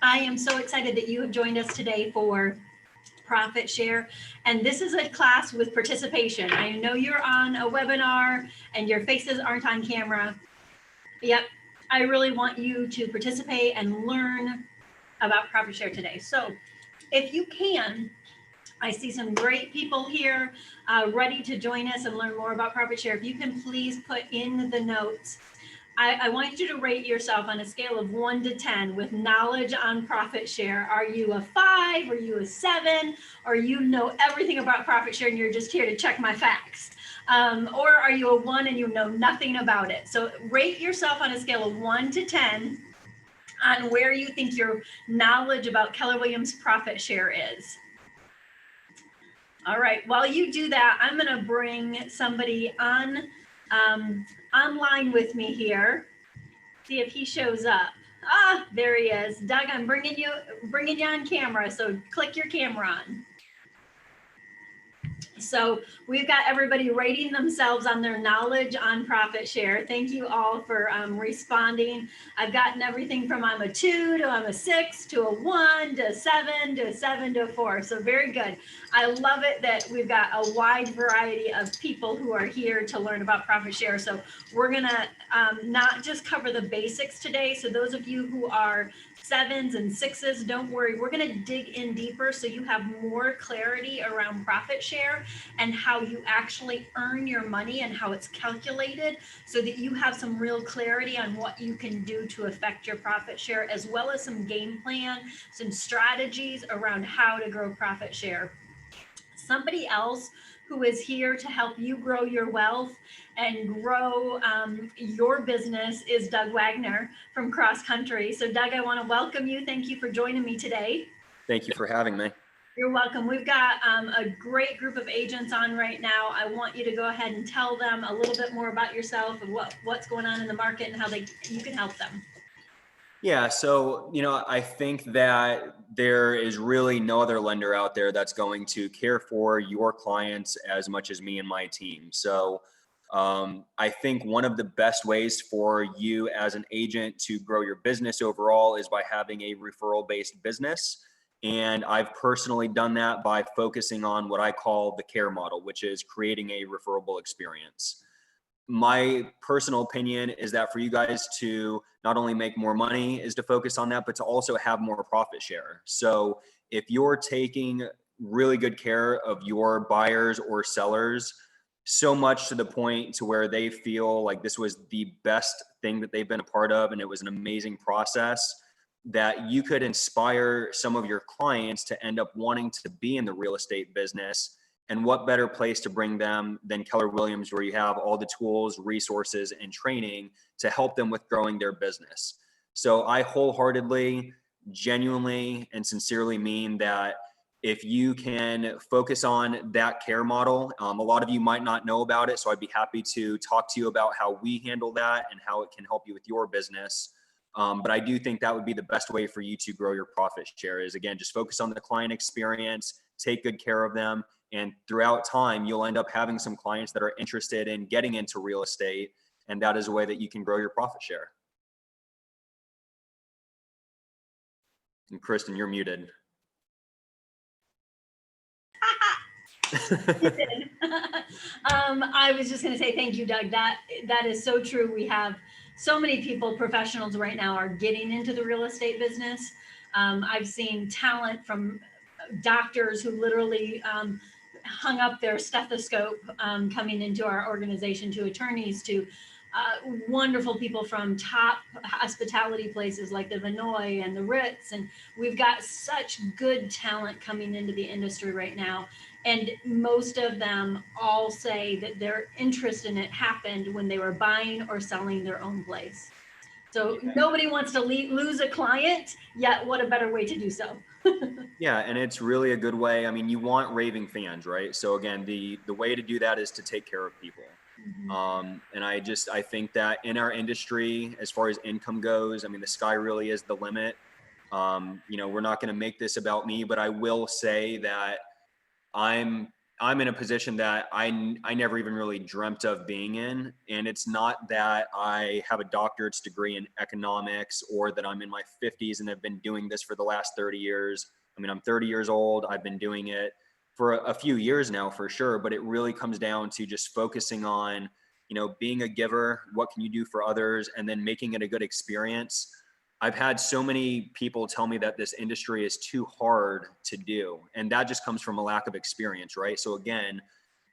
I am so excited that you have joined us today for Profit Share. And this is a class with participation. I know you're on a webinar and your faces aren't on camera. Yep, I really want you to participate and learn about Profit Share today. So if you can, I see some great people here ready to join us and learn more about Profit Share. If you can please put in the notes, I want you to rate yourself on a scale of 1 to 10 with knowledge on Profit Share. Are you a 5? Are you a 7? Or you know everything about Profit Share and you're just here to check my facts? Or are you a 1 and you know nothing about it? So rate yourself on a scale of 1 to 10 on where you think your knowledge about Keller Williams Profit Share is. All right, while you do that, I'm gonna bring somebody on online with me here. See if he shows up. Ah, there he is. Doug, I'm bringing you on camera, so click your camera on. So we've got everybody rating themselves on their knowledge on Profit Share. Thank you all for responding. I've gotten everything from I'm a 2 to I'm a 6 to a 1 to a 7 to a 7 to a 4. So very good. I love it that we've got a wide variety of people who are here to learn about Profit Share. So we're gonna not just cover the basics today. So those of you who are 7s and 6s, don't worry, we're going to dig in deeper so you have more clarity around Profit Share and how you actually earn your money and how it's calculated, so that you have some real clarity on what you can do to affect your Profit Share, as well as some game plan, some strategies around how to grow Profit Share. Somebody else who is here to help you grow your wealth and grow your business is Doug Wagner from Cross Country. So Doug, I want to welcome you. Thank you for joining me today. Thank you for having me. You're welcome. We've got a great group of agents on right now. I want you to go ahead and tell them a little bit more about yourself and what's going on in the market and how you can help them. Yeah, so, I think that there is really no other lender out there that's going to care for your clients as much as me and my team. So I think one of the best ways for you as an agent to grow your business overall is by having a referral-based business. And I've personally done that by focusing on what I call the care model, which is creating a referable experience. My personal opinion is that for you guys to not only make more money is to focus on that, but to also have more profit share. So if you're taking really good care of your buyers or sellers, so much to the point to where they feel like this was the best thing that they've been a part of and it was an amazing process, that you could inspire some of your clients to end up wanting to be in the real estate business. And what better place to bring them than Keller Williams, where you have all the tools, resources, and training to help them with growing their business. So I wholeheartedly, genuinely, and sincerely mean that if you can focus on that care model, a lot of you might not know about it, so I'd be happy to talk to you about how we handle that and how it can help you with your business. But I do think that would be the best way for you to grow your profit share is, again, just focus on the client experience, take good care of them. And throughout time, you'll end up having some clients that are interested in getting into real estate. And that is a way that you can grow your profit share. And Kristen, you're muted. I was just going to say thank you, Doug. That is so true. We have so many people, professionals right now, are getting into the real estate business. I've seen talent from doctors who literally hung up their stethoscope coming into our organization, to attorneys, to wonderful people from top hospitality places like the Vinoy and the Ritz. And we've got such good talent coming into the industry right now. And most of them all say that their interest in it happened when they were buying or selling their own place. So nobody wants to lose a client, yet what a better way to do so. Yeah, and it's really a good way. I mean, you want raving fans, right? So again, the way to do that is to take care of people. Mm-hmm. And I think that in our industry, as far as income goes, I mean, the sky really is the limit. We're not going to make this about me, but I will say that I'm I'm in a position that I never even really dreamt of being in. And it's not that I have a doctorate's degree in economics or that I'm in my 50s and have been doing this for the last 30 years. I mean, I'm 30 years old. I've been doing it for a few years now for sure, but it really comes down to just focusing on, being a giver. What can you do for others? And then making it a good experience. I've had so many people tell me that this industry is too hard to do. And that just comes from a lack of experience, right? So again,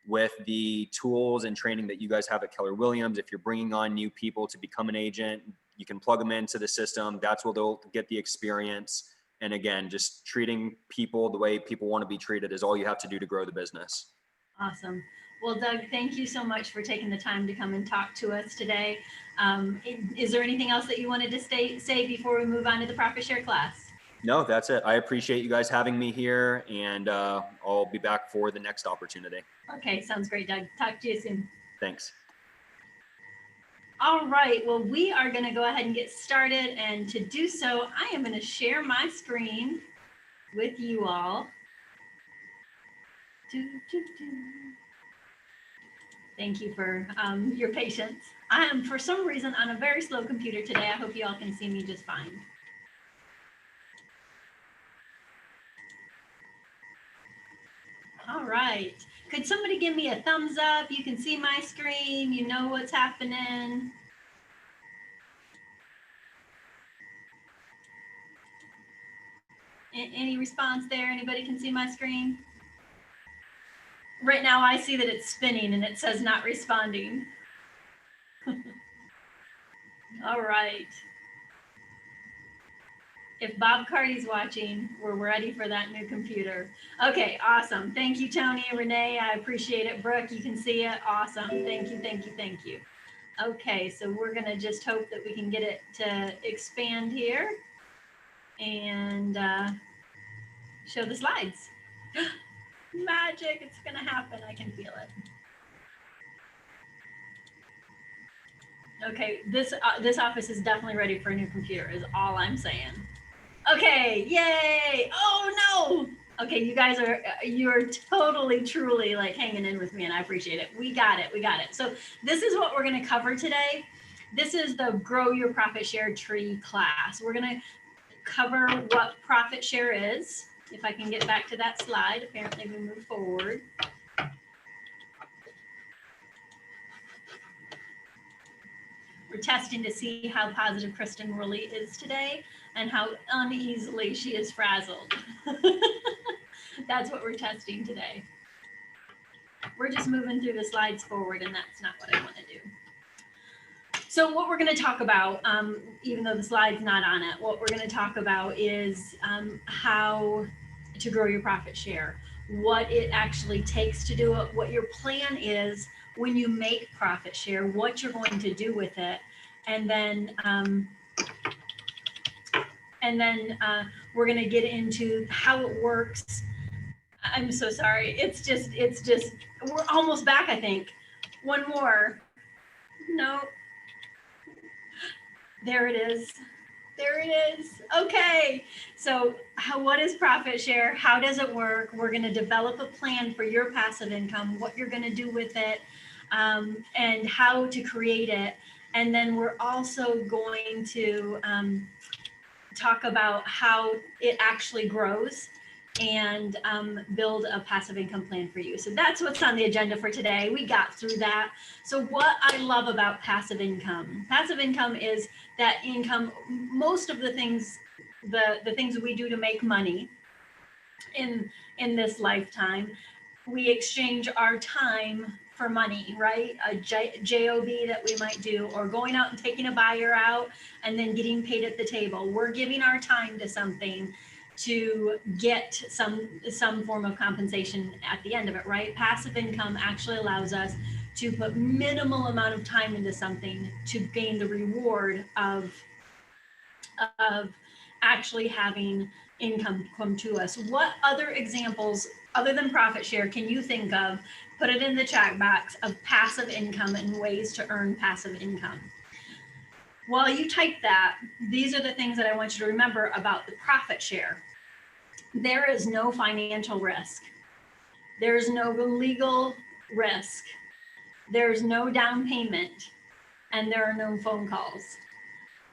with the tools and training that you guys have at Keller Williams, if you're bringing on new people to become an agent, you can plug them into the system. That's where they'll get the experience. And again, just treating people the way people want to be treated is all you have to do to grow the business. Awesome. Well, Doug, thank you so much for taking the time to come and talk to us today. Is there anything else that you wanted to say before we move on to the profit share class? No, that's it. I appreciate you guys having me here, and I'll be back for the next opportunity. Okay, sounds great, Doug. Talk to you soon. Thanks. All right, well, we are going to go ahead and get started. And to do so, I am going to share my screen with you all. Thank you for your patience. I am, for some reason, on a very slow computer today. I hope you all can see me just fine. All right. Could somebody give me a thumbs up? You can see my screen. You know what's happening. Any response there? Anybody can see my screen? Right now I see that it's spinning and it says not responding. All right. If Bob Carty's watching, we're ready for that new computer. Okay, awesome. Thank you, Tony, Renee. I appreciate it. Brooke, you can see it. Awesome. Thank you, thank you, thank you. Okay, so we're gonna just hope that we can get it to expand here and show the slides. Magic, it's gonna happen. I can feel it. Okay, this office is definitely ready for a new computer is all I'm saying. Okay, yay! Oh no! Okay, you're totally, truly like hanging in with me and I appreciate it. We got it. So this is what we're gonna cover today. This is the Grow Your Profit Share Tree class. We're gonna cover what profit share is. If I can get back to that slide, apparently we move forward. We're testing to see how positive Kristen really is today and how uneasily she is frazzled. That's what we're testing today. We're just moving through the slides forward and that's not what I want to do. So what we're going to talk about, even though the slide's not on it, what we're going to talk about is how to grow your profit share, what it actually takes to do it, what your plan is when you make profit share, what you're going to do with it, and then we're going to get into how it works. I'm so sorry. It's just we're almost back. I think one more. No. There it is. There it is. Okay. So what is profit share? How does it work? We're going to develop a plan for your passive income, what you're going to do with it, and how to create it. And then we're also going to talk about how it actually grows and build a passive income plan for you. So that's what's on the agenda for today. We got through that. So what I love about passive income is that income, most of the things, the things we do to make money in this lifetime, we exchange our time for money, right? A job that we might do, or going out and taking a buyer out and then getting paid at the table. We're giving our time to something to get some form of compensation at the end of it, right? Passive income actually allows us to put minimal amount of time into something to gain the reward of actually having income come to us. What other examples other than profit share can you think of? Put it in the chat box of passive income and ways to earn passive income. While you type that, these are the things that I want you to remember about the profit share. There is no financial risk. There's no legal risk. There's no down payment, and there are no phone calls.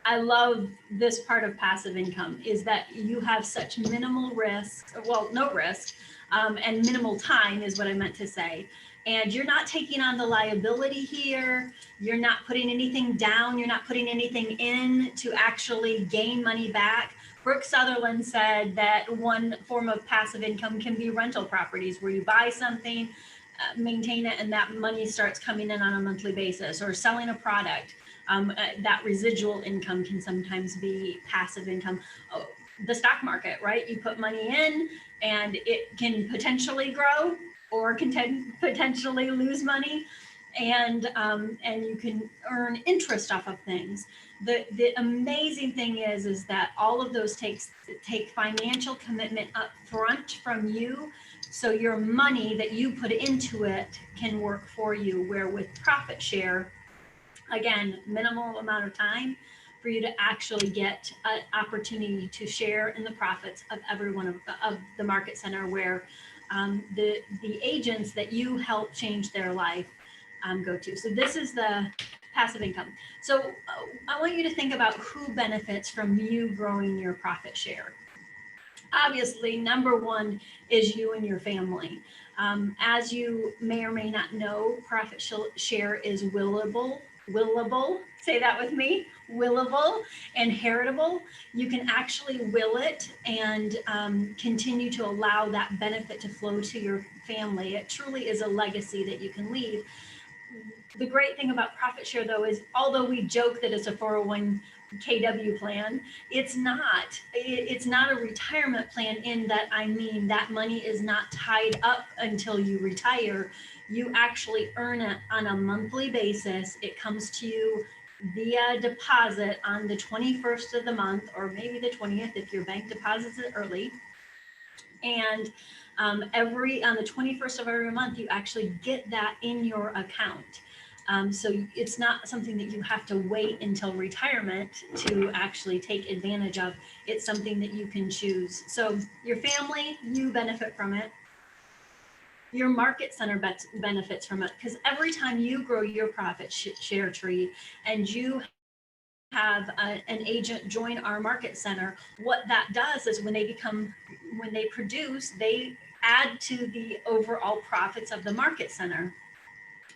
I love this part of passive income is that you have such minimal risk, well, no risk, and minimal time is what I meant to say. And you're not taking on the liability here. You're not putting anything down. You're not putting anything in to actually gain money back. Brooke Sutherland said that one form of passive income can be rental properties where you buy something, maintain it, and that money starts coming in on a monthly basis, or selling a product. That residual income can sometimes be passive income. Oh, the stock market, right? You put money in and it can potentially grow or can potentially lose money. And you can earn interest off of things. The amazing thing is that all of those take financial commitment up front from you. So your money that you put into it can work for you, where with profit share, again, minimal amount of time for you to actually get an opportunity to share in the profits of every one of the market center, where the agents that you help change their life go to. So this is the passive income. So I want you to think about who benefits from you growing your profit share. Obviously, number one is you and your family. As you may or may not know, profit share is willable, say that with me, willable and heritable. You can actually will it and continue to allow that benefit to flow to your family. It truly is a legacy that you can leave. The great thing about profit share, though, is although we joke that it's a 401kw plan, it's not a retirement plan, in that, I mean, that money is not tied up until you retire. You actually earn it on a monthly basis. It comes to you via deposit on the 21st of the month, or maybe the 20th if your bank deposits it early. And on the 21st of every month, you actually get that in your account. So it's not something that you have to wait until retirement to actually take advantage of. It's something that you can choose. So your family, you benefit from it. Your market center benefits from it, because every time you grow your profit share tree and you have an agent join our market center, what that does is when they produce, they add to the overall profits of the market center.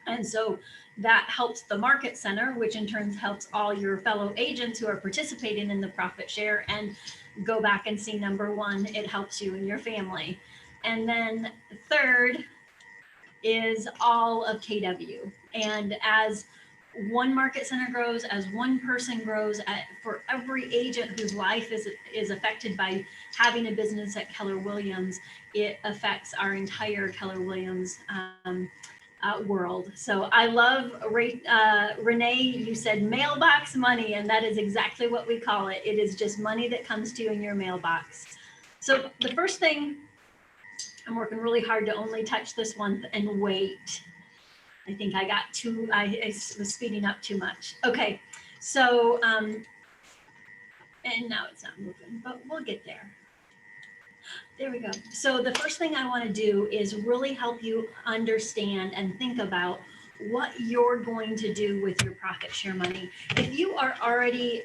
And so that helps the market center, which in turn helps all your fellow agents who are participating in the profit share. And go back and see number one, it helps you and your family. And then third is all of KW. And as one market center grows, as one person grows, for every agent whose life is affected by having a business at Keller Williams, it affects our entire Keller Williams world. So I love, Renee, you said mailbox money, and that is exactly what we call it. It is just money that comes to you in your mailbox. So the first thing, I'm working really hard to only touch this one and wait. I think I was speeding up too much. Okay, so, and now it's not moving, but we'll get there. There we go. So the first thing I want to do is really help you understand and think about what you're going to do with your profit share money. If you are already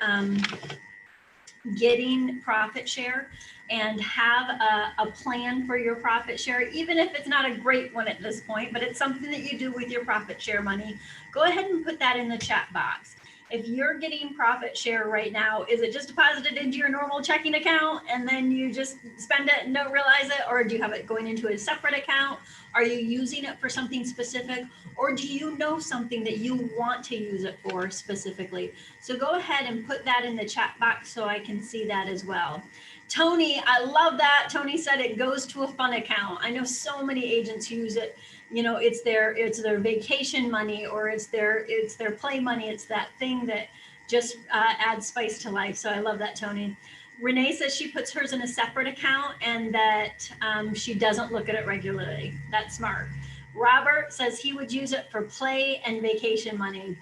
getting profit share and have a plan for your profit share, even if it's not a great one at this point, but it's something that you do with your profit share money, go ahead and put that in the chat box. If you're getting profit share right now, is it just deposited into your normal checking account and then you just spend it and don't realize it? Or do you have it going into a separate account? Are you using it for something specific? Or do you know something that you want to use it for specifically? So go ahead and put that in the chat box so I can see that as well. Tony, I love that. Tony said it goes to a fun account. I know so many agents use it. You know, it's their vacation money, or it's their play money. It's that thing that just adds spice to life. So I love that, Tony. Renee says she puts hers in a separate account and that she doesn't look at it regularly. That's smart. Robert says he would use it for play and vacation money.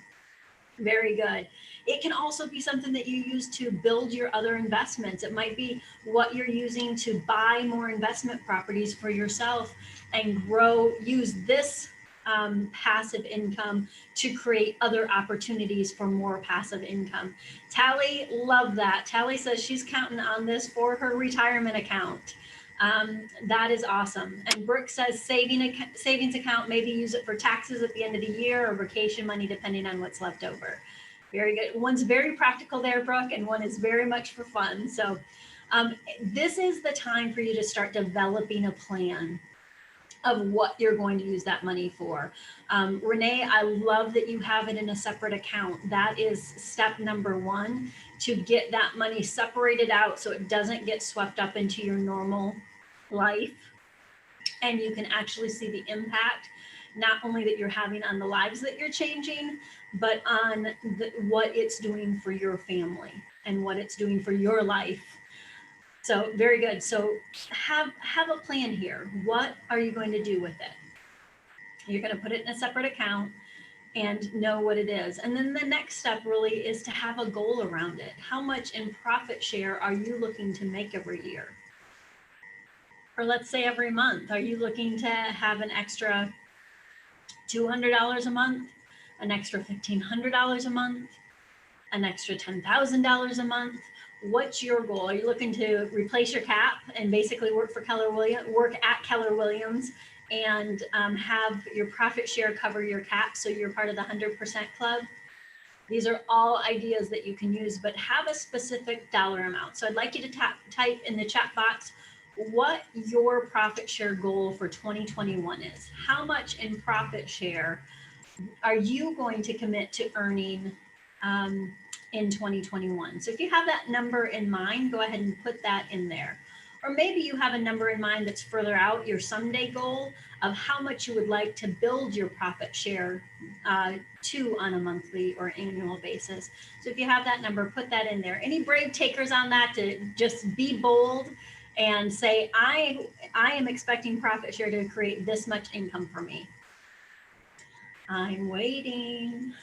Very good. It can also be something that you use to build your other investments. It might be what you're using to buy more investment properties for yourself and use this passive income to create other opportunities for more passive income. Tally, love that. Tally says she's counting on this for her retirement account. That is awesome. And Brooke says savings account, maybe use it for taxes at the end of the year or vacation money, depending on what's left over. Very good. One's very practical there, Brooke, and one is very much for fun. So this is the time for you to start developing a plan of what you're going to use that money for. Renee, I love that you have it in a separate account. That is step number one, to get that money separated out so it doesn't get swept up into your normal life. And you can actually see the impact, not only that you're having on the lives that you're changing, but on what it's doing for your family and what it's doing for your life. So very good. So have a plan here. What are you going to do with it? You're going to put it in a separate account and know what it is. And then the next step really is to have a goal around it. How much in profit share are you looking to make every year? Or let's say every month. Are you looking to have an extra $200 a month, an extra $1,500 a month, an extra $10,000 a month? What's your goal? Are you looking to replace your cap and basically work at Keller Williams and have your profit share cover your cap so you're part of the 100% club? These are all ideas that you can use, but have a specific dollar amount. So I'd like you to type in the chat box what your profit share goal for 2021 is. How much in profit share are you going to commit to earning in 2021? So if you have that number in mind, go ahead and put that in there. Or maybe you have a number in mind that's further out, your someday goal of how much you would like to build your profit share to on a monthly or annual basis. So if you have that number, put that in there. Any brave takers on that to just be bold and say, I am expecting profit share to create this much income for me. I'm waiting.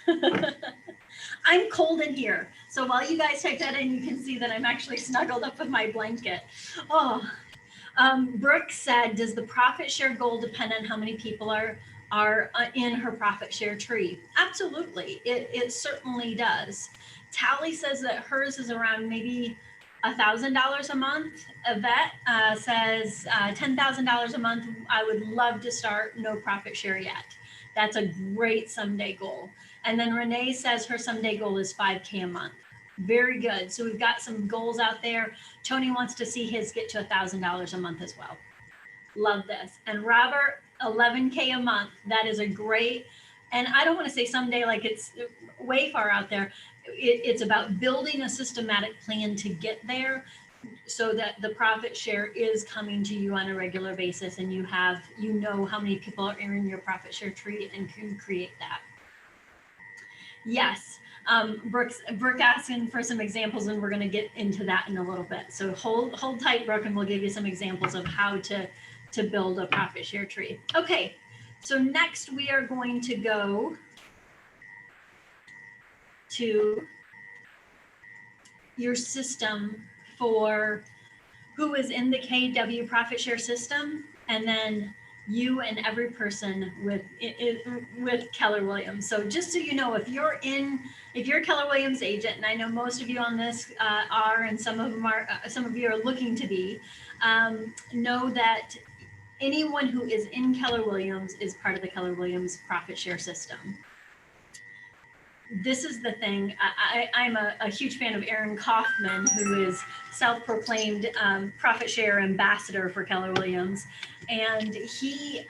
I'm cold in here. So while you guys type that in, you can see that I'm actually snuggled up with my blanket. Oh, Brooke said, does the profit share goal depend on how many people are in her profit share tree? Absolutely, it certainly does. Tally says that hers is around maybe $1,000 a month. Yvette says $10,000 a month. I would love to start, no profit share yet. That's a great someday goal. And then Renee says her someday goal is 5K a month. Very good. So we've got some goals out there. Tony wants to see his get to $1,000 a month as well. Love this. And Robert, 11K a month. That is a great, and I don't want to say someday like it's way far out there. It's about building a systematic plan to get there so that the profit share is coming to you on a regular basis and you know how many people are in your profit share tree and can create that. Yes. Brooke asking for some examples, and we're going to get into that in a little bit. So hold tight, Brooke, and we'll give you some examples of how to build a profit share tree. Okay, so next we are going to go to your system for who is in the KW profit share system, and then you and every person with Keller Williams. So just so you know, if you're a Keller Williams agent, and I know most of you on this are, and some of you are looking to be, know that anyone who is in Keller Williams is part of the Keller Williams profit share system. This is the thing. I'm a huge fan of Aaron Kaufman, who is self-proclaimed profit share ambassador for Keller Williams, and he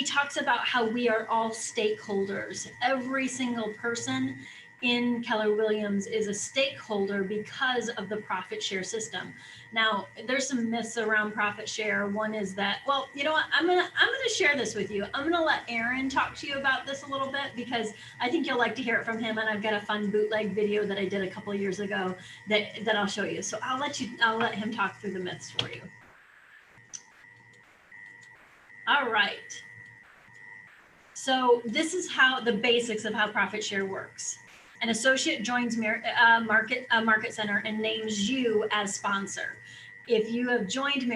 talks about how we are all stakeholders. Every single person in Keller Williams is a stakeholder because of the profit share system. Now, there's some myths around profit share. One is that, well, you know what, I'm gonna share this with you. I'm gonna let Aaron talk to you about this a little bit because I think you'll like to hear it from him. And I've got a fun bootleg video that I did a couple of years ago that I'll show you. So I'll let him talk through the myths for you. All right. So this is how the basics of how profit share works. An associate joins Market Center and names you as sponsor. If you have joined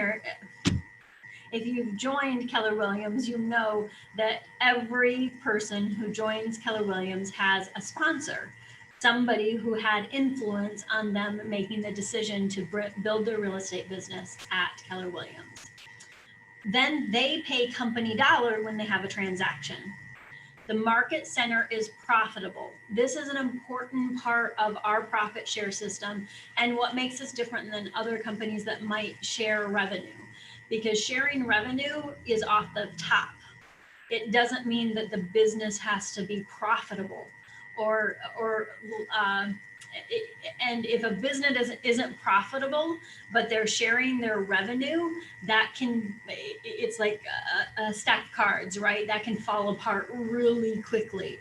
if you've joined Keller Williams, you know that every person who joins Keller Williams has a sponsor, somebody who had influence on them making the decision to build their real estate business at Keller Williams. Then they pay company dollar when they have a transaction. The Market Center is profitable. This is an important part of our profit share system and what makes us different than other companies that might share revenue, because sharing revenue is off the top. It doesn't mean that the business has to be profitable and if a business isn't profitable, but they're sharing their revenue, it's like a stack of cards, right? That can fall apart really quickly.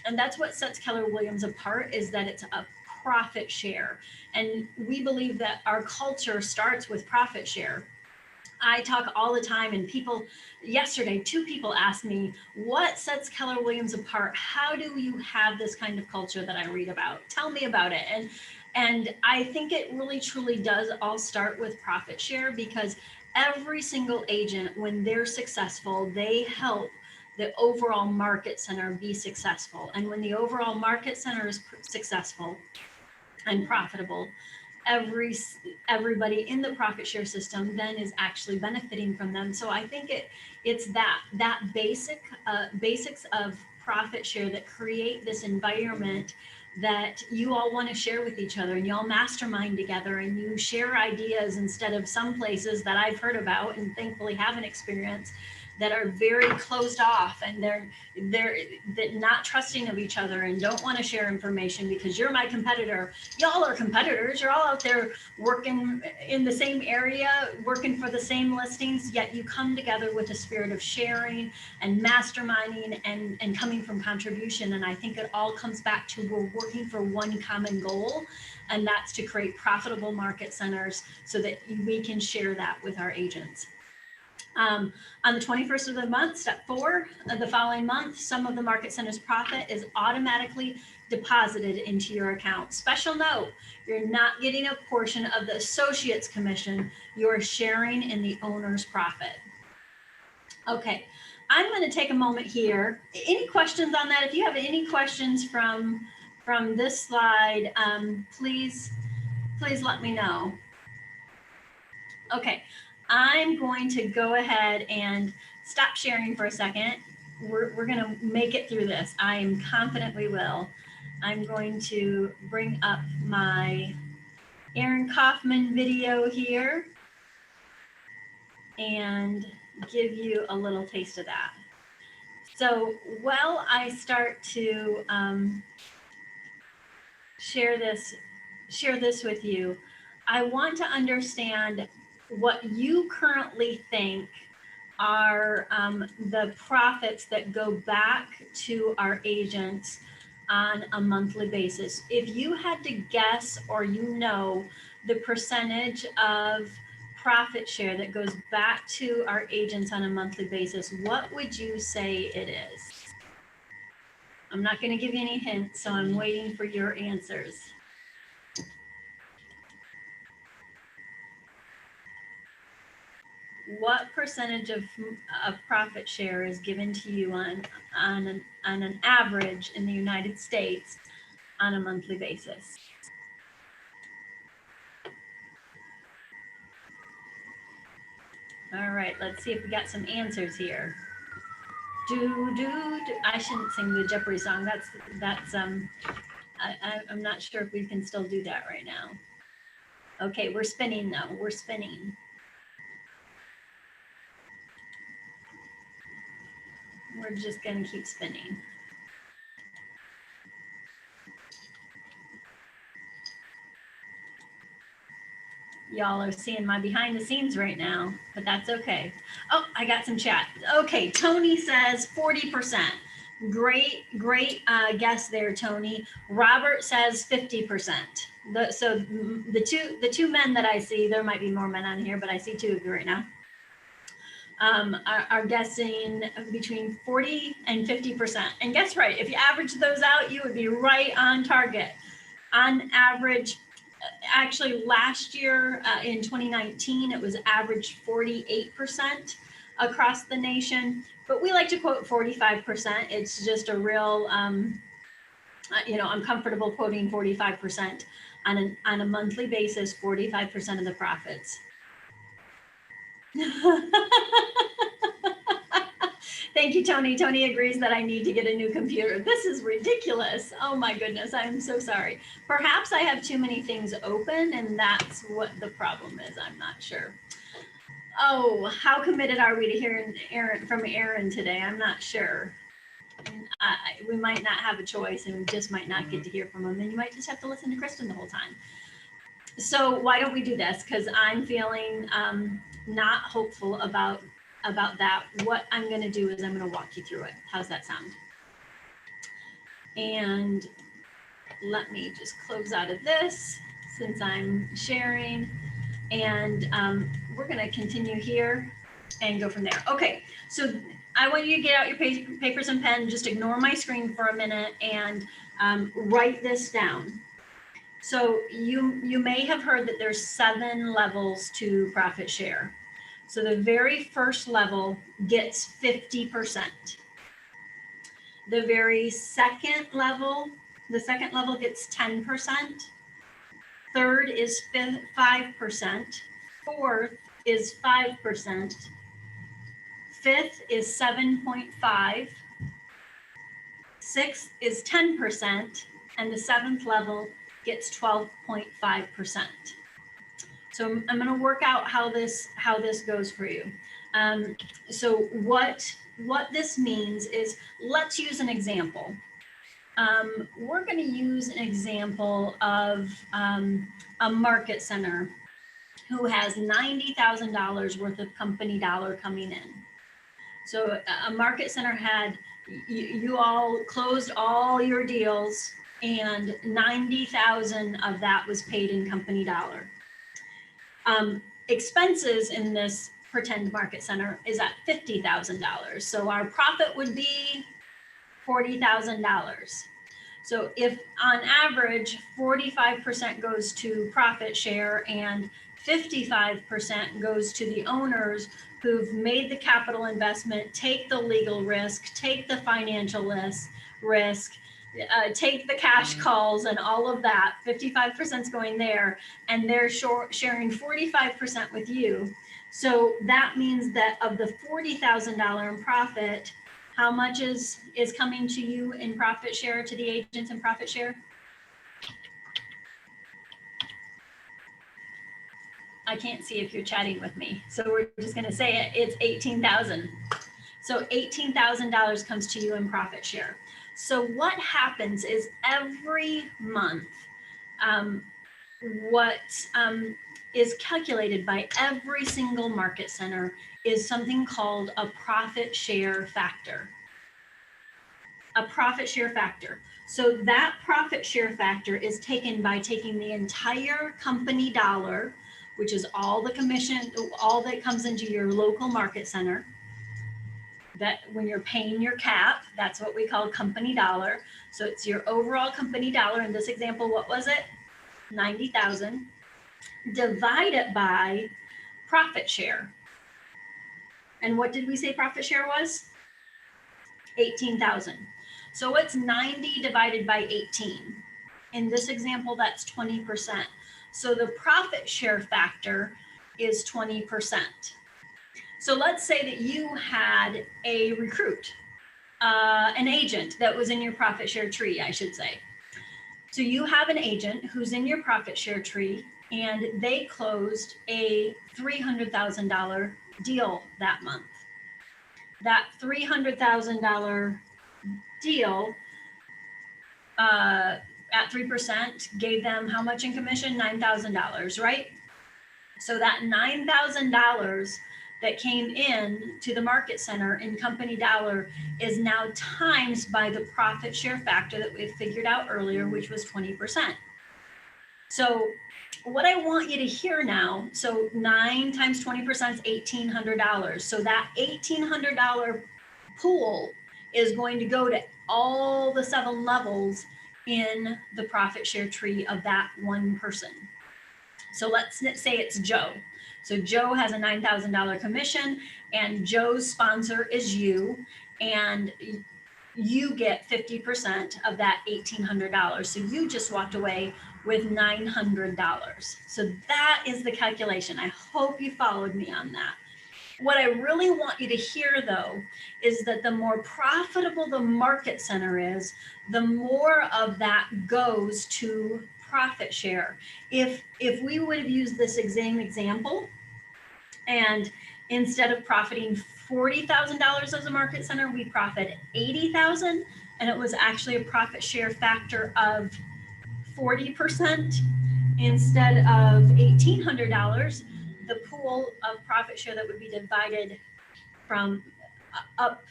And that's what sets Keller Williams apart, is that it's a profit share. And we believe that our culture starts with profit share. I talk all the time, and yesterday, 2 people asked me, what sets Keller Williams apart? How do you have this kind of culture that I read about? Tell me about it. And I think it really, truly does all start with profit share, because every single agent, when they're successful, they help the overall Market Center be successful. And when the overall Market Center is successful and profitable, everybody in the profit share system then is actually benefiting from them. So I think it's that basics of profit share that create this environment that you all want to share with each other, and you all mastermind together, and you share ideas, instead of some places that I've heard about and thankfully haven't experienced, that are very closed off, and they're not trusting of each other and don't want to share information because you're my competitor. Y'all are competitors. You're all out there working in the same area, working for the same listings, yet you come together with a spirit of sharing and masterminding and coming from contribution. And I think it all comes back to, we're working for one common goal, and that's to create profitable market centers so that we can share that with our agents. On the 21st of the month, step 4, the following month, some of the Market Center's profit is automatically deposited into your account. Special note, you're not getting a portion of the associate's commission. You're sharing in the owner's profit. Okay, I'm going to take a moment here. Any questions on that? If you have any questions from this slide, please let me know. Okay. I'm going to go ahead and stop sharing for a second. We're going to make it through this. I am confident we will. I'm going to bring up my Aaron Kaufman video here and give you a little taste of that. So while I start to share this with you, I want to understand what you currently think are the profits that go back to our agents on a monthly basis. If you had to guess, or the percentage of profit share that goes back to our agents on a monthly basis, what would you say it is? I'm not going to give you any hints, so I'm waiting for your answers. What percentage of profit share is given to you on an average in the United States on a monthly basis? All right, let's see if we got some answers here. I shouldn't sing the Jeopardy song. I'm not sure if we can still do that right now. Okay, we're spinning though. We're spinning. We're just going to keep spinning. Y'all are seeing my behind the scenes right now, but that's okay. Oh, I got some chat. Okay, Tony says 40%. Great guess there, Tony. Robert says 50%. So the two men that I see, there might be more men on here, but I see 2 of you right now. are guessing between 40 and 50%. And guess right, if you average those out, you would be right on target. On average, actually last year in 2019, it was average 48% across the nation, but we like to quote 45%. It's just a real, I'm comfortable quoting 45% on a monthly basis, 45% of the profits. Thank you, Tony. Tony agrees that I need to get a new computer. This is ridiculous. Oh my goodness, I'm so sorry. Perhaps I have too many things open and that's what the problem is. I'm not sure. Oh, how committed are we to hearing from Aaron today? I'm not sure. We might not have a choice and we just might not get to hear from him. And you might just have to listen to Kristen the whole time. So why don't we do this? Because I'm feeling not hopeful about that. What I'm going to do is I'm going to walk you through it. How's that sound? And let me just close out of this since I'm sharing. And we're going to continue here and go from there. Okay, so I want you to get out your papers and pen. Just ignore my screen for a minute and write this down. So you may have heard that there's 7 levels to profit share. So the very first level gets 50%. The very second level gets 10%. Third is 5%. Fourth is 5%. Fifth is 7.5. Sixth is 10%. And the 7th level gets 12.5%. So I'm going to work out how this goes for you. So what this means is, let's use an example. We're going to use an example of a market center who has $90,000 worth of company dollar coming in. So a market center had, you all closed all your deals and 90,000 of that was paid in company dollar. Expenses in this pretend market center is at $50,000. So our profit would be $40,000. So if on average 45% goes to profit share and 55% goes to the owners who've made the capital investment, take the legal risk, take the financial risk, take the cash calls and all of that, 55% is going there, and they're sharing 45% with you. So that means that of the $40,000 in profit, how much is coming to you in profit share, to the agents in profit share? I can't see if you're chatting with me, so we're just going to say it. It's $18,000. So $18,000 comes to you in profit share. So what happens is every month, what is calculated by every single market center is something called a profit share factor. A profit share factor. So that profit share factor is taken by taking the entire company dollar, which is all the commission, all that comes into your local market center. That when you're paying your cap, that's what we call company dollar. So it's your overall company dollar. In this example, what was it? 90,000. Divide it by profit share. And what did we say profit share was? 18,000. So what's 90 divided by 18? In this example, that's 20%. So the profit share factor is 20%. So let's say that you had a recruit, an agent that was in your profit share tree, I should say. So you have an agent who's in your profit share tree and they closed a $300,000 deal that month. That $300,000 deal at 3% gave them how much in commission? $9,000, right? So that $9,000 that came in to the market center in company dollar is now times by the profit share factor that we figured out earlier, which was 20%. So what I want you to hear now, so 9 times 20% is $1,800. So that $1,800 pool is going to go to all the 7 levels in the profit share tree of that one person. So let's say it's Joe. So Joe has a $9,000 commission, and Joe's sponsor is you, and you get 50% of that $1,800. So you just walked away with $900. So that is the calculation. I hope you followed me on that. What I really want you to hear, though, is that the more profitable the market center is, the more of that goes to profit share. If we would have used this same example, and instead of profiting $40,000 as a market center, we profit $80,000, and it was actually a profit share factor of 40% instead of $1,800. The pool of profit share that would be divided from up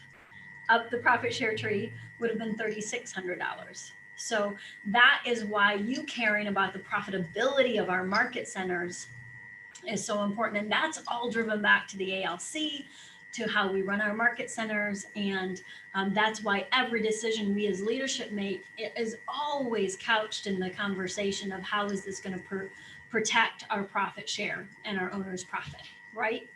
the profit share tree would have been $3,600. So that is why you caring about the profitability of our market centers is so important. And that's all driven back to the ALC, to how we run our market centers. And that's why every decision we as leadership make is always couched in the conversation of how is this going to protect our profit share and our owner's profit, right?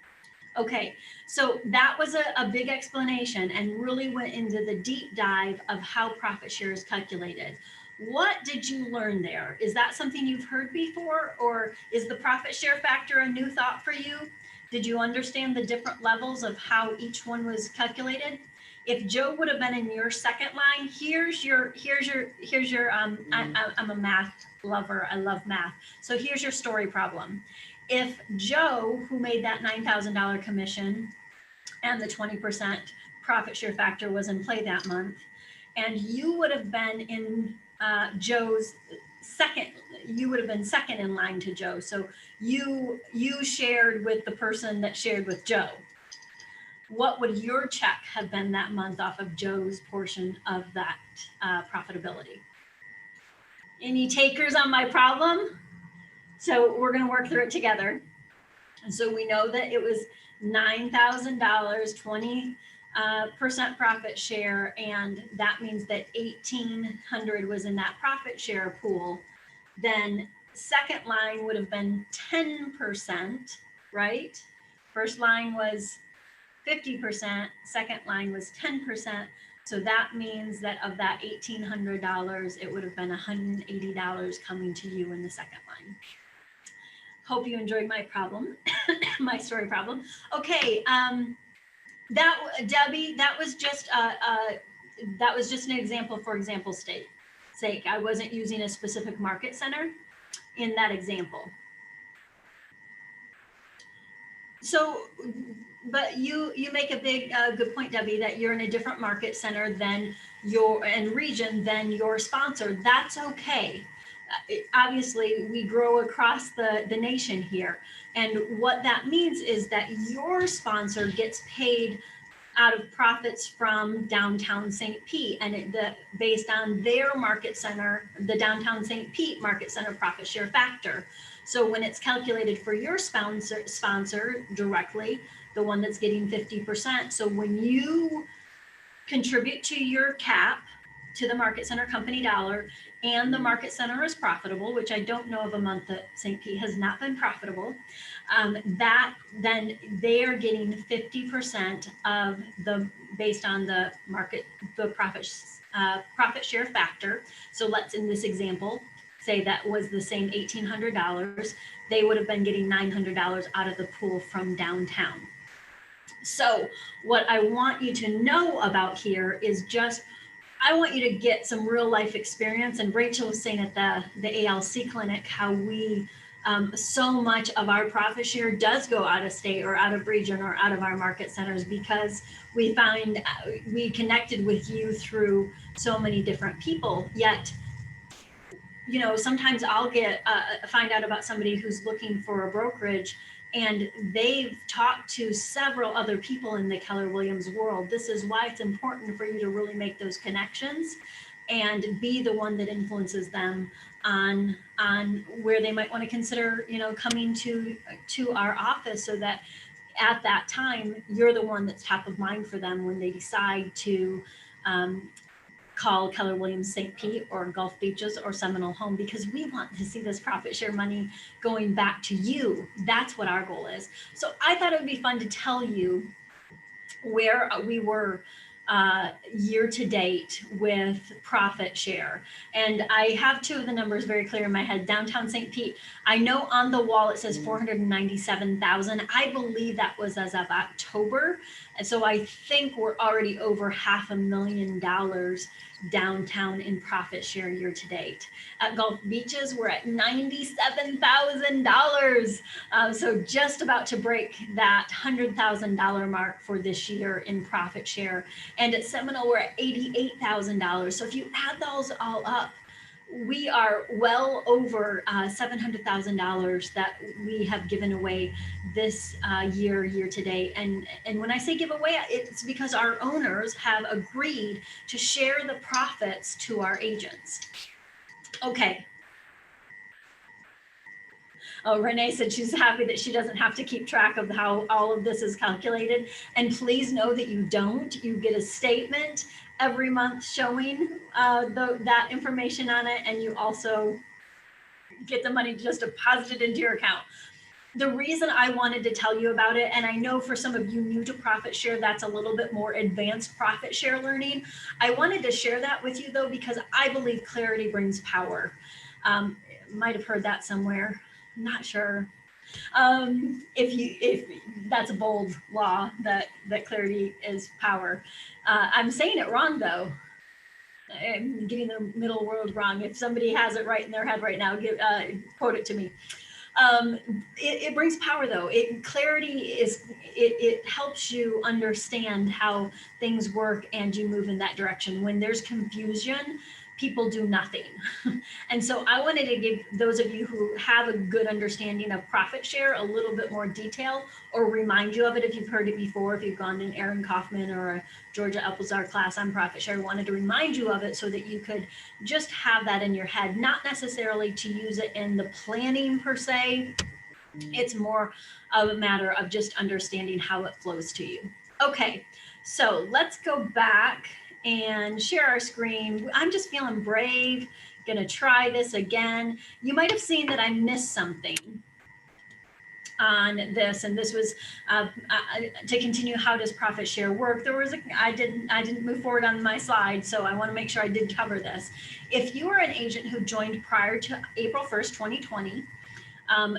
Okay, so that was a big explanation and really went into the deep dive of how profit share is calculated. What did you learn there? Is that something you've heard before, or is the profit share factor a new thought for you? Did you understand the different levels of how each one was calculated? If Joe would have been in your second line, here's your I'm a math lover. I love math. So here's your story problem. If Joe, who made that $9,000 commission and the 20% profit share factor was in play that month, and you would have been in Joe's second, you would have been second in line to Joe. So you shared with the person that shared with Joe. What would your check have been that month off of Joe's portion of that profitability? Any takers on my problem? So we're going to work through it together. And so we know that it was $9,000, 20% profit share, and that means that 1,800 was in that profit share pool. Then second line would have been 10%, right? First line was 50%, second line was 10%. So that means that of that $1,800, it would have been $180 coming to you in the second line. Hope you enjoyed my problem, my story problem. Okay, Debbie, that was just an example for example's sake. I wasn't using a specific market center in that example. So, but you make a good point, Debbie, that you're in a different market center than region than your sponsor. That's okay. Obviously, we grow across the nation here. And what that means is that your sponsor gets paid out of profits from downtown St. Pete, and based on their market center, the downtown St. Pete market center profit share factor. So when it's calculated for your sponsor directly, the one that's getting 50%. So when you contribute to your cap, to the market center company dollar, and the market center is profitable, which I don't know of a month that St. Pete has not been profitable, then they are getting 50% of based on the profit share factor. So let's, in this example, say that was the same $1,800, they would have been getting $900 out of the pool from downtown. So what I want you to know about here is just, I want you to get some real life experience. And Rachel was saying at the ALC clinic how we, so much of our profit share does go out of state or out of region or out of our market centers, because we connected with you through so many different people. Yet, you know, sometimes I'll find out about somebody who's looking for a brokerage, and they've talked to several other people in the Keller Williams world. This is why it's important for you to really make those connections and be the one that influences them on on where they might want to consider, coming to our office, so that at that time, you're the one that's top of mind for them when they decide to call Keller Williams St. Pete or Gulf Beaches or Seminole home, because we want to see this profit share money going back to you. That's what our goal is. So I thought it would be fun to tell you where we were year to date with profit share. And I have two of the numbers very clear in my head. Downtown St. Pete, I know on the wall it says 497,000. I believe that was as of October. And so I think we're already over $500,000 downtown in profit share year to date. At Gulf Beaches, we're at $97,000. So just about to break that $100,000 mark for this year in profit share. And at Seminole, we're at $88,000. So if you add those all up, we are well over $700,000 that we have given away this year to date. And when I say give away, it's because our owners have agreed to share the profits to our agents. Okay. Oh, Renee said she's happy that she doesn't have to keep track of how all of this is calculated. And please know that you don't. You get a statement every month showing that information on it, and you also get the money just deposited into your account. The reason I wanted to tell you about it, and I know for some of you new to profit share, that's a little bit more advanced profit share learning. I wanted to share that with you though, because I believe clarity brings power. Might have heard that somewhere. Not sure. If that's a bold law that clarity is power. I'm saying it wrong though. I'm getting the middle word wrong. If somebody has it right in their head right now, quote it to me. It brings power though. Clarity it helps you understand how things work, and you move in that direction. When there's confusion, people do nothing. And so I wanted to give those of you who have a good understanding of profit share a little bit more detail, or remind you of it if you've heard it before. If you've gone to an Aaron Kaufman or a Georgia Epplezar class on profit share, I wanted to remind you of it so that you could just have that in your head, not necessarily to use it in the planning per se. It's more of a matter of just understanding how it flows to you. Okay, so let's go back and share our screen. I'm just feeling brave, gonna try this again. You might have seen that I missed something on this, and this was to continue, how does profit share work? I didn't move forward on my slide, so I wanna make sure I did cover this. If you are an agent who joined prior to April 1st, 2020,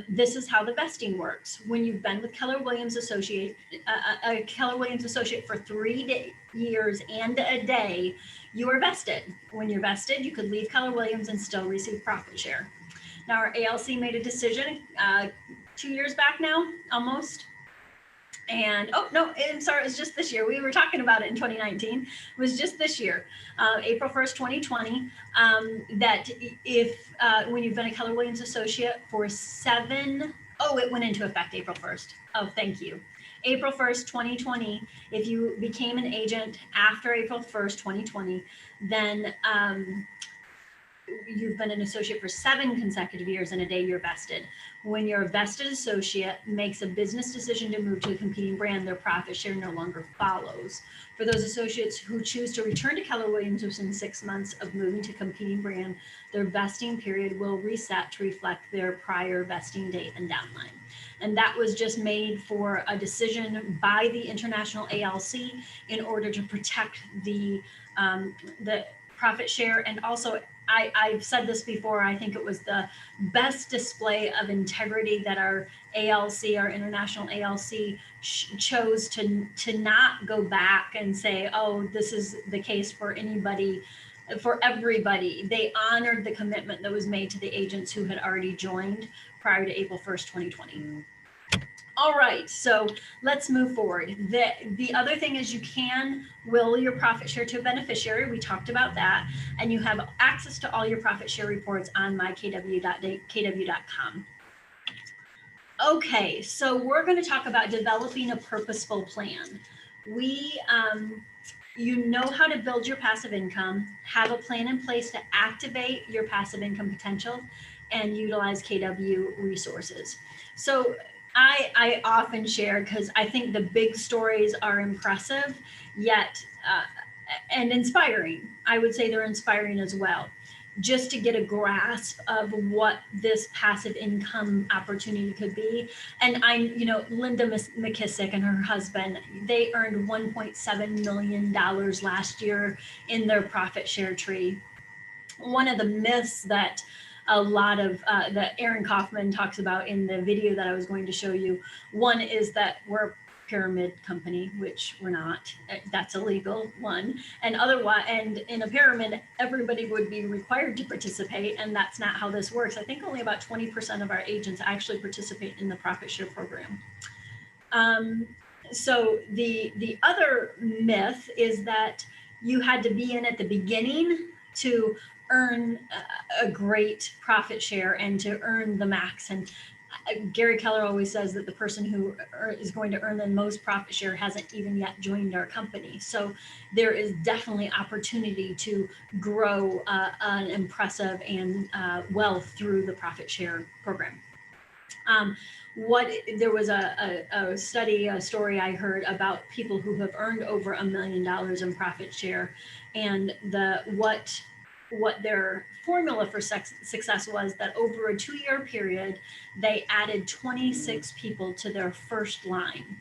this is how the vesting works. When you've been with Keller Williams Associate, Keller Williams Associate for 3 years and a day, you are vested. When you're vested, you could leave Keller Williams and still receive profit share. Now, our ALC made a decision 2 years back now, almost. And, oh, no, I'm sorry, it was just this year. We were talking about it in 2019. It was just this year, April 1st, 2020, that if, when you've been a Keller Williams associate for it went into effect April 1st. Oh, thank you. April 1st, 2020, if you became an agent after April 1st, 2020, then you've been an associate for 7 consecutive years and a day, you're vested. When your vested associate makes a business decision to move to a competing brand, their profit share no longer follows. For those associates who choose to return to Keller Williams within 6 months of moving to competing brand, their vesting period will reset to reflect their prior vesting date and downline. And that was just made for a decision by the International ALC in order to protect the profit share. And also, I've said this before, I think it was the best display of integrity that our ALC, our International ALC, chose to not go back and say, oh, this is the case for anybody, for everybody. They honored the commitment that was made to the agents who had already joined prior to April 1st, 2020. All right, so let's move forward. The other thing is you can will your profit share to a beneficiary. We talked about that. And you have access to all your profit share reports on mykw.kw.com. Okay, so we're going to talk about developing a purposeful plan. You know how to build your passive income, have a plan in place to activate your passive income potential, and utilize KW resources. So I often share, because I think the big stories are impressive, yet and inspiring. I would say they're inspiring as well, just to get a grasp of what this passive income opportunity could be. And Linda McKissick and her husband, they earned $1.7 million last year in their profit share tree. One of the myths that a lot of that Aaron Kaufman talks about in the video that I was going to show you, one is that we're a pyramid company, which we're not. That's illegal, one. And otherwise, and in a pyramid, everybody would be required to participate, and that's not how this works. I think only about 20% of our agents actually participate in the profit share program. So the other myth is that you had to be in at the beginning to earn a great profit share and to earn the max. And Gary Keller always says that the person who is going to earn the most profit share hasn't even yet joined our company. So there is definitely opportunity to grow an impressive and wealth through the profit share program. There was a study, a story I heard about people who have earned over $1 million in profit share, and what their formula for success was that over a 2-year period, they added 26 people to their first line.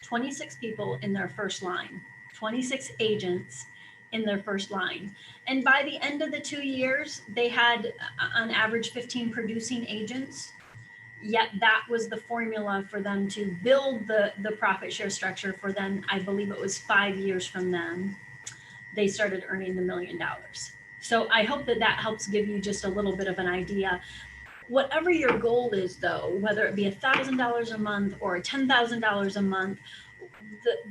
26 people in their first line, 26 agents in their first line. And by the end of the 2 years, they had on average 15 producing agents. Yet that was the formula for them to build the profit share structure for them. I believe it was 5 years from then, they started earning the $1 million. So I hope that helps give you just a little bit of an idea. Whatever your goal is, though, whether it be $1,000 a month or $10,000 a month,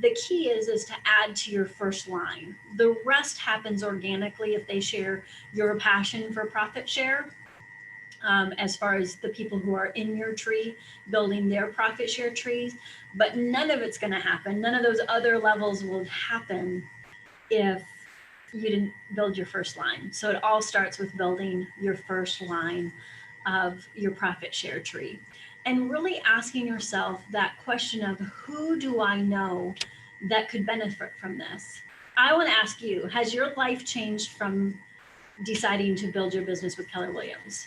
the key is to add to your first line. The rest happens organically if they share your passion for profit share. As far as the people who are in your tree building their profit share trees, but none of it's going to happen. None of those other levels will happen if you didn't build your first line. So it all starts with building your first line of your profit share tree, and really asking yourself that question of, who do I know that could benefit from this? I want to ask you, has your life changed from deciding to build your business with Keller Williams?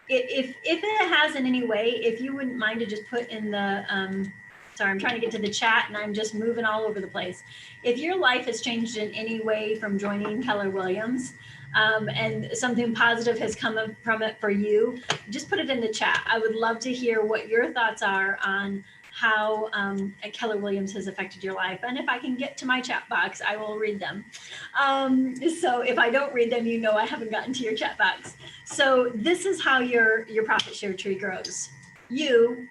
If it has in any way, if you wouldn't mind to just put in the, sorry, I'm trying to get to the chat and I'm just moving all over the place. If your life has changed in any way from joining Keller Williams, and something positive has come from it for you, just put it in the chat. I would love to hear what your thoughts are on how Keller Williams has affected your life. And if I can get to my chat box, I will read them. So if I don't read them, I haven't gotten to your chat box. So this is how your profit share tree grows. You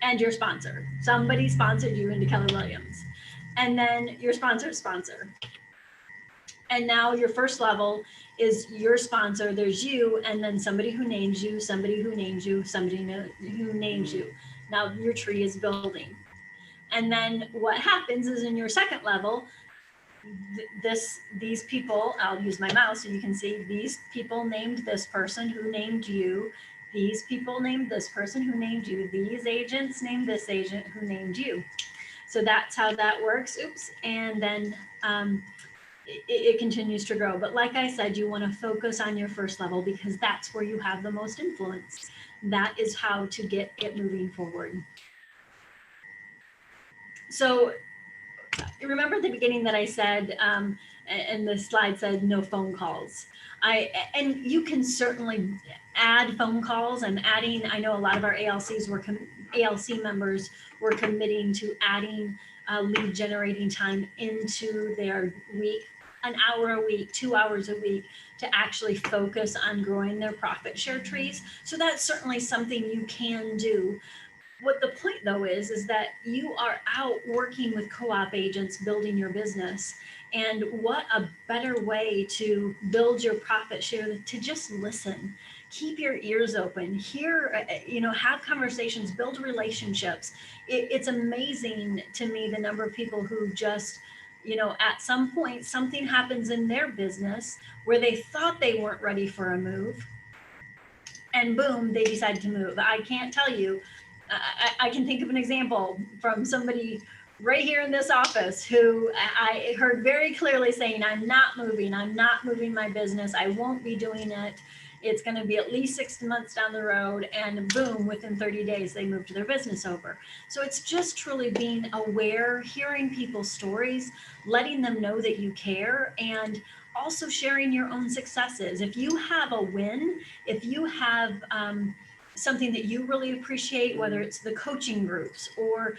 and your sponsor. Somebody sponsored you into Keller Williams. And then your sponsor's sponsor. And now your first level is your sponsor. There's you, and then somebody who names you, somebody who names you, somebody who names you. Now your tree is building. And then what happens is in your second level, these people, I'll use my mouse so you can see, these people named this person who named you. These people named this person who named you. These agents named this agent who named you. So that's how that works. Oops. And then it continues to grow. But like I said, you want to focus on your first level because that's where you have the most influence. That is how to get it moving forward. So remember at the beginning that I said, and the slide said no phone calls. And you can certainly add phone calls. I'm adding, I know a lot of our ALC members were committing to adding lead generating time into their week, an hour a week, 2 hours a week, to actually focus on growing their profit share trees. So that's certainly something you can do. What the point though is that you are out working with co-op agents building your business. And what a better way to build your profit share than to just listen. Keep your ears open, hear, have conversations, build relationships. It's amazing to me the number of people who just, at some point something happens in their business where they thought they weren't ready for a move. and boom, they decide to move. I can't tell you. I can think of an example from somebody right here in this office who I heard very clearly saying, I'm not moving my business. I won't be doing it. It's going to be at least 6 months down the road. And boom, within 30 days, they moved their business over. So it's just truly being aware, hearing people's stories, letting them know that you care, and also sharing your own successes. If you have a win, if you have something that you really appreciate, whether it's the coaching groups or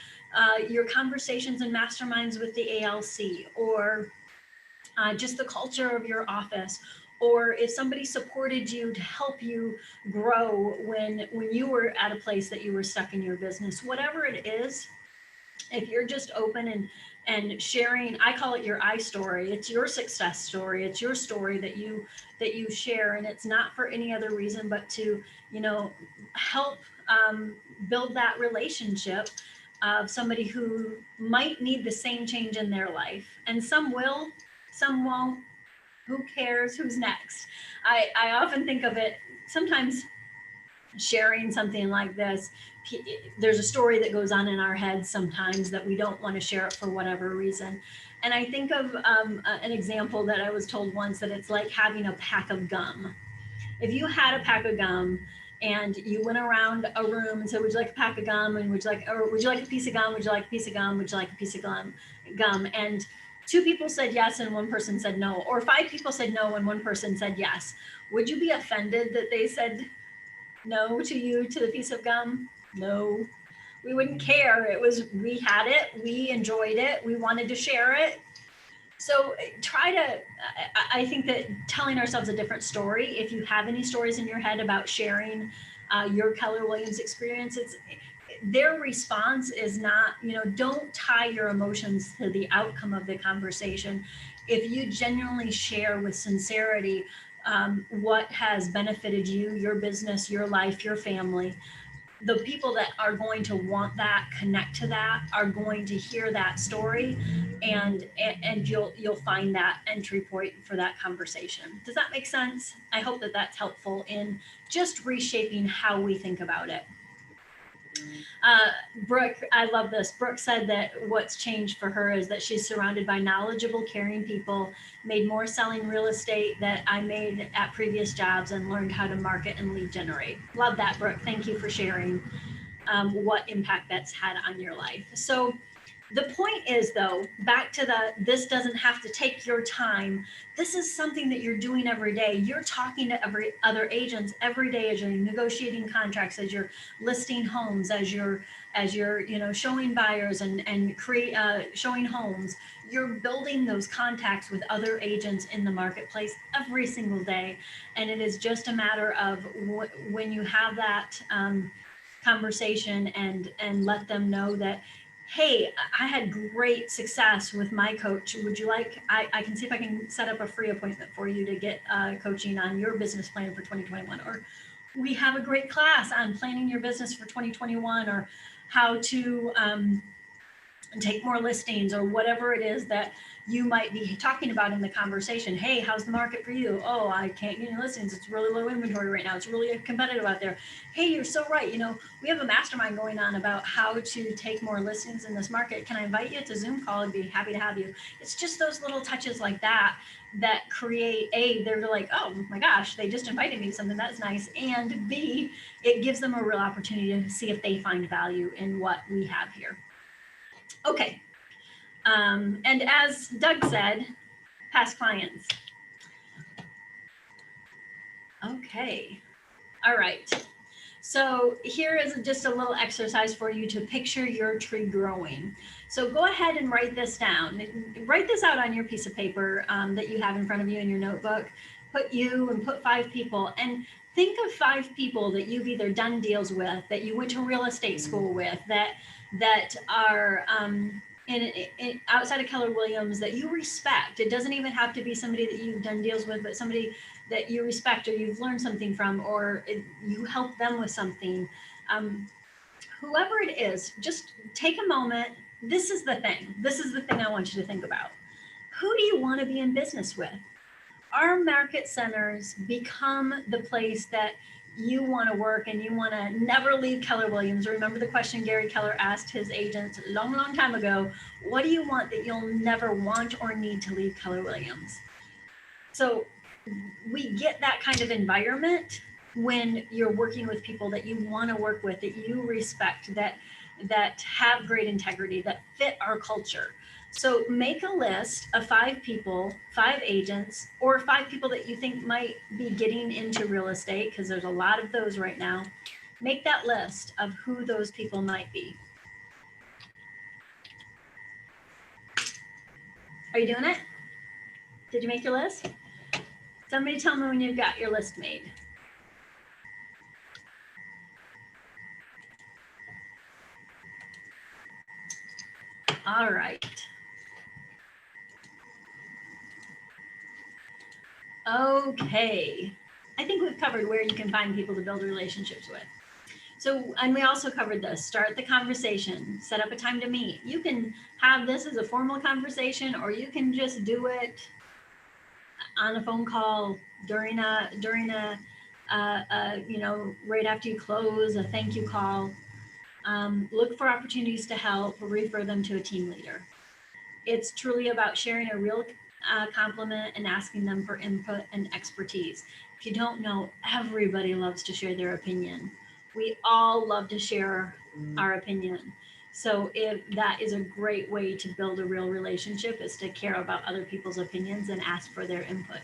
your conversations and masterminds with the ALC, or just the culture of your office, or if somebody supported you to help you grow when you were at a place that you were stuck in your business, whatever it is, if you're just open and sharing, I call it your I story. It's your success story. It's your story that you share, and it's not for any other reason but to, help build that relationship of somebody who might need the same change in their life. And some will, some won't. Who cares? Who's next? I often think of it sometimes sharing something like this. There's a story that goes on in our heads sometimes that we don't want to share it for whatever reason. And I think of an example that I was told once, that it's like having a pack of gum. If you had a pack of gum and you went around a room and said, would you like a pack of gum? And would you like a piece of gum? Would you like a piece of gum? Would you like a piece of gum? And 2 people said yes and 1 person said no, or 5 people said no and 1 person said yes. Would you be offended that they said no to you, to the piece of gum? No, we wouldn't care. We had it, we enjoyed it, we wanted to share it. So I think that telling ourselves a different story, if you have any stories in your head about sharing your Keller Williams experience, their response is not, don't tie your emotions to the outcome of the conversation. If you genuinely share with sincerity what has benefited you, your business, your life, your family, the people that are going to want that, connect to that, are going to hear that story, and you'll find that entry point for that conversation. Does that make sense? I hope that that's helpful in just reshaping how we think about it. Brooke, I love this. Brooke said that what's changed for her is that she's surrounded by knowledgeable, caring people, made more selling real estate that I made at previous jobs, and learned how to market and lead generate. Love that, Brooke. Thank you for sharing what impact that's had on your life. So the point is, though, back to this doesn't have to take your time. This is something that you're doing every day. You're talking to every other agents every day as you're negotiating contracts, as you're listing homes, as you're showing buyers and showing homes. You're building those contacts with other agents in the marketplace every single day, and it is just a matter of when you have that conversation and let them know that, hey, I had great success with my coach. Would you like, I can see if I can set up a free appointment for you to get coaching on your business plan for 2021. Or we have a great class on planning your business for 2021, or how to take more listings, or whatever it is that you might be talking about in the conversation. Hey, how's the market for you? Oh, I can't get any listings. It's really low inventory right now. It's really competitive out there. Hey, you're so right. We have a mastermind going on about how to take more listings in this market. Can I invite you to Zoom call? I'd be happy to have you. It's just those little touches like that create they're like, oh my gosh, they just invited me to something, that's nice. And B, it gives them a real opportunity to see if they find value in what we have here. Okay. And as Doug said, past clients. Okay. All right. So here is just a little exercise for you to picture your tree growing. So go ahead and write this down. Write this out on your piece of paper that you have in front of you in your notebook. Put you and put 5 people, and think of 5 people that you've either done deals with, that you went to real estate school with, that are in outside of Keller Williams that you respect. It doesn't even have to be somebody that you've done deals with, but somebody that you respect or you've learned something from, or you help them with something. Whoever it is, just take a moment. This is the thing. This is the thing I want you to think about. Who do you want to be in business with? Our market centers become the place that you want to work and you want to never leave Keller Williams. Remember the question Gary Keller asked his agents a long, long time ago, what do you want that you'll never want or need to leave Keller Williams? So we get that kind of environment when you're working with people that you want to work with, that you respect, that have great integrity, that fit our culture. So make a list of 5 people, 5 agents, or 5 people that you think might be getting into real estate, because there's a lot of those right now. Make that list of who those people might be. Are you doing it? Did you make your list? Somebody tell me when you've got your list made. All right. Okay. I think we've covered where you can find people to build relationships with. So, and we also covered this, start the conversation, set up a time to meet. You can have this as a formal conversation, or you can just do it on a phone call during a right after you close, a thank you call. Look for opportunities to help, refer them to a team leader. It's truly about sharing a real compliment and asking them for input and expertise. If you don't know, everybody loves to share their opinion. We all love to share our opinion. So if that is a great way to build a real relationship, is to care about other people's opinions and ask for their input.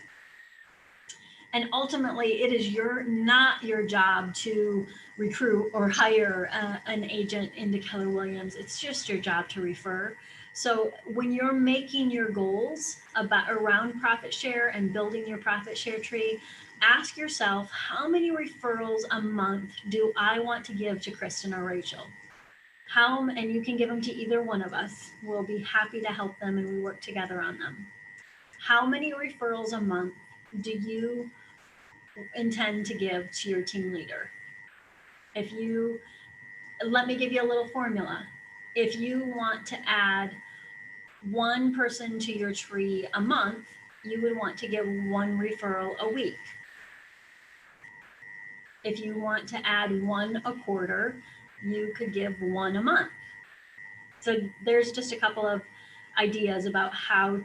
And ultimately, it is not your job to recruit or hire an agent into Keller Williams. It's just your job to refer. So when you're making your goals around profit share and building your profit share tree, ask yourself, how many referrals a month do I want to give to Kristen or Rachel? And you can give them to either one of us. We'll be happy to help them, and we work together on them. How many referrals a month do you intend to give to your team leader? Let me give you a little formula. If you want to add 1 person to your tree a month, you would want to give 1 referral a week. If you want to add 1 a quarter, you could give 1 a month. So there's just a couple of ideas about how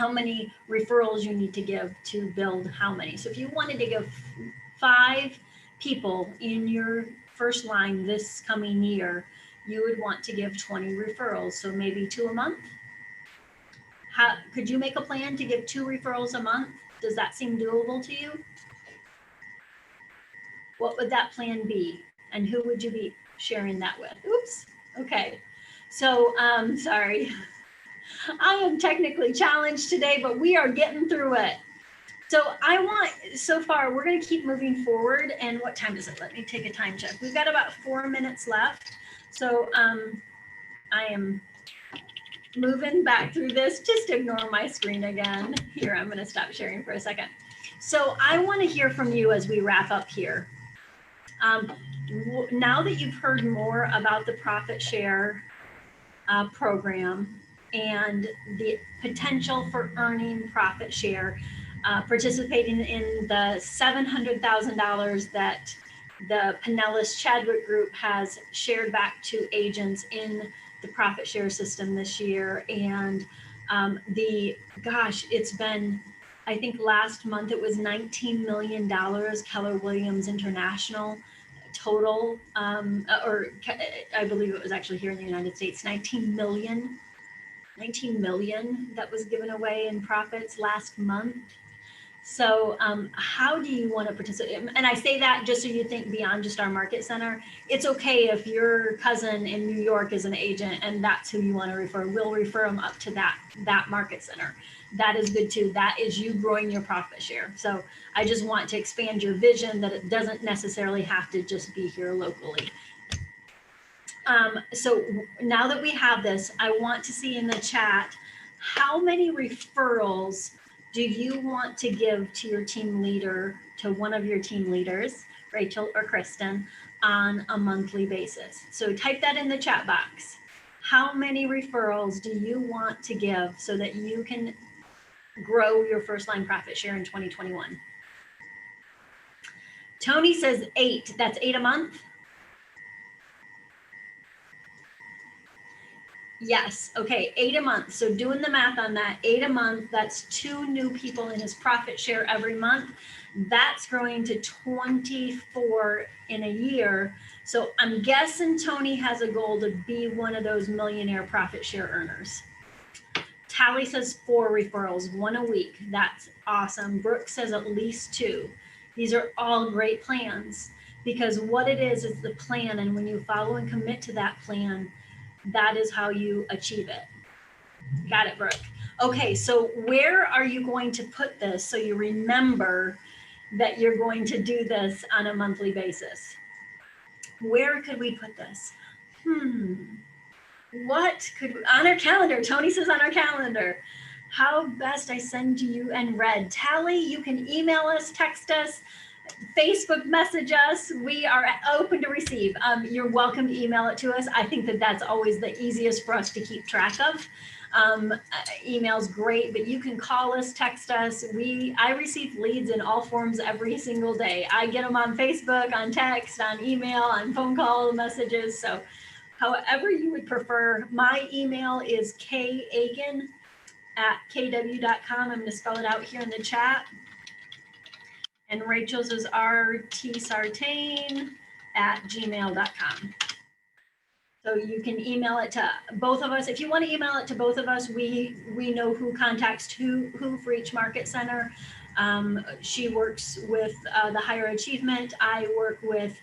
many referrals you need to give to build how many. So if you wanted to give 5 people in your first line this coming year, you would want to give 20 referrals. So maybe 2 a month. Could you make a plan to give 2 referrals a month? Does that seem doable to you? What would that plan be? And who would you be sharing that with? Oops. Okay. So, sorry. I am technically challenged today, but we are getting through it. So so far, we're going to keep moving forward. And what time is it? Let me take a time check. We've got about 4 minutes left. So I am moving back through this. Just ignore my screen again. Here, I'm going to stop sharing for a second. So I want to hear from you as we wrap up here. Now that you've heard more about the profit share program and the potential for earning profit share, participating in the $700,000 that the Pinellas Chadwick group has shared back to agents in the profit share system this year. And it's been, I think last month it was $19 million, Keller Williams International total, or I believe it was actually here in the United States, 19 million that was given away in profits last month. So how do you want to participate? And I say that just so you think beyond just our market center. It's okay if your cousin in New York is an agent and that's who you want to refer. We'll refer them up to that market center. That is good too. That is you growing your profit share. So I just want to expand your vision that it doesn't necessarily have to just be here locally. So now that we have this, I want to see in the chat, how many referrals do you want to give to your team leader, to one of your team leaders, Rachel or Kristen, on a monthly basis? So type that in the chat box. How many referrals do you want to give so that you can grow your first line profit share in 2021? Tony says 8. That's 8 a month? Yes. Okay. 8 a month. So doing the math on that, 8 a month, that's 2 new people in his profit share every month. That's growing to 24 in a year. So I'm guessing Tony has a goal to be one of those millionaire profit share earners. Tally says 4 referrals, 1 a week. That's awesome. Brooke says at least 2. These are all great plans, because what it is the plan. And when you follow and commit to that plan, that is how you achieve it. Got it, Brooke. Okay, so where are you going to put this so you remember that you're going to do this on a monthly basis? Where could we put this? What could, on our calendar? Tony says on our calendar. How best I send to you and Red. Tally, you can email us, text us, Facebook message us. We are open to receive. You're welcome to email it to us. I think that that's always the easiest for us to keep track of. Email's great, but you can call us, text us. I receive leads in all forms every single day. I get them on Facebook, on text, on email, on phone call messages. So however you would prefer. My email is kagin@kw.com. I'm going to spell it out here in the chat. And Rachel's is rtsartain@gmail.com. So you can email it to both of us. If you want to email it to both of us, we know who contacts who for each market center. She works with the higher achievement. I work with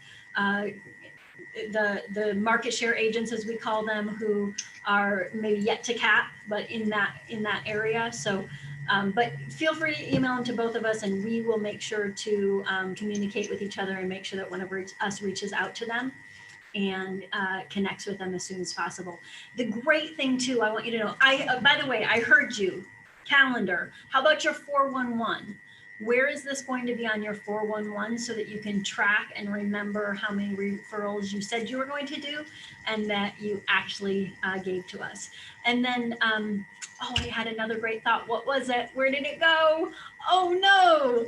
the market share agents, as we call them, who are maybe yet to cap, but in that area. So but feel free to email them to both of us, and we will make sure to communicate with each other and make sure that one of us reaches out to them and connects with them as soon as possible. The great thing too, I want you to know, by the way, I heard you, calendar. How about your 411? Where is this going to be on your 411 so that you can track and remember how many referrals you said you were going to do and that you actually gave to us? And then, oh, I had another great thought. What was it? Where did it go? Oh no.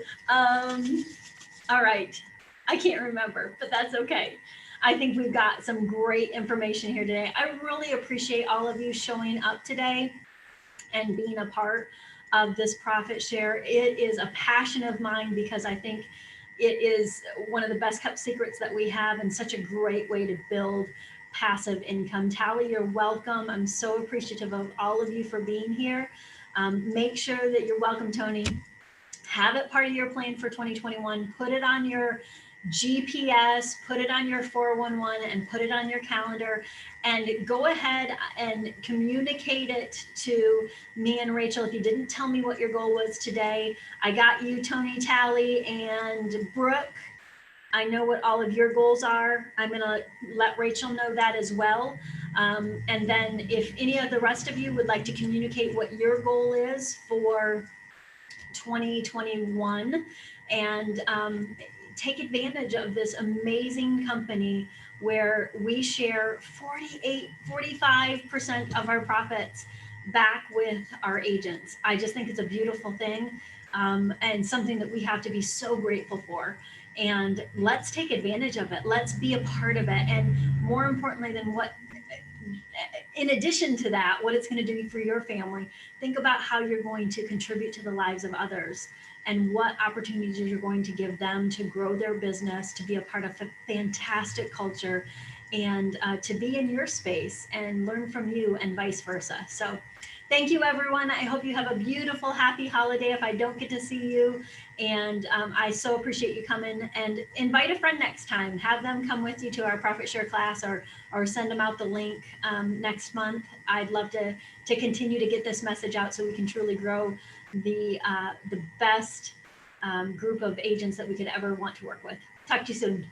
All right. I can't remember, but that's okay. I think we've got some great information here today. I really appreciate all of you showing up today and being a part of this profit share. It is a passion of mine because I think it is one of the best kept secrets that we have and such a great way to build passive income. Tally, you're welcome. I'm so appreciative of all of you for being here. Make sure that you're welcome, Tony. Have it part of your plan for 2021. Put it on your GPS, put it on your 411 and put it on your calendar, and go ahead and communicate it to me and Rachel. If you didn't tell me what your goal was today, I got you, Tony, Tally, and Brooke. I know what all of your goals are. I'm going to let Rachel know that as well. And then if any of the rest of you would like to communicate what your goal is for 2021 and take advantage of this amazing company where we share 45% of our profits back with our agents. I just think it's a beautiful thing and something that we have to be so grateful for. And let's take advantage of it. Let's be a part of it. And more importantly than what, in addition to that, what it's going to do for your family, think about how you're going to contribute to the lives of others and what opportunities you're going to give them to grow their business, to be a part of a fantastic culture, and to be in your space and learn from you and vice versa. So thank you, everyone. I hope you have a beautiful, happy holiday if I don't get to see you. And I so appreciate you coming, and invite a friend next time. Have them come with you to our profit share class or send them out the link next month. I'd love to continue to get this message out so we can truly grow the best group of agents that we could ever want to work with. Talk to you soon.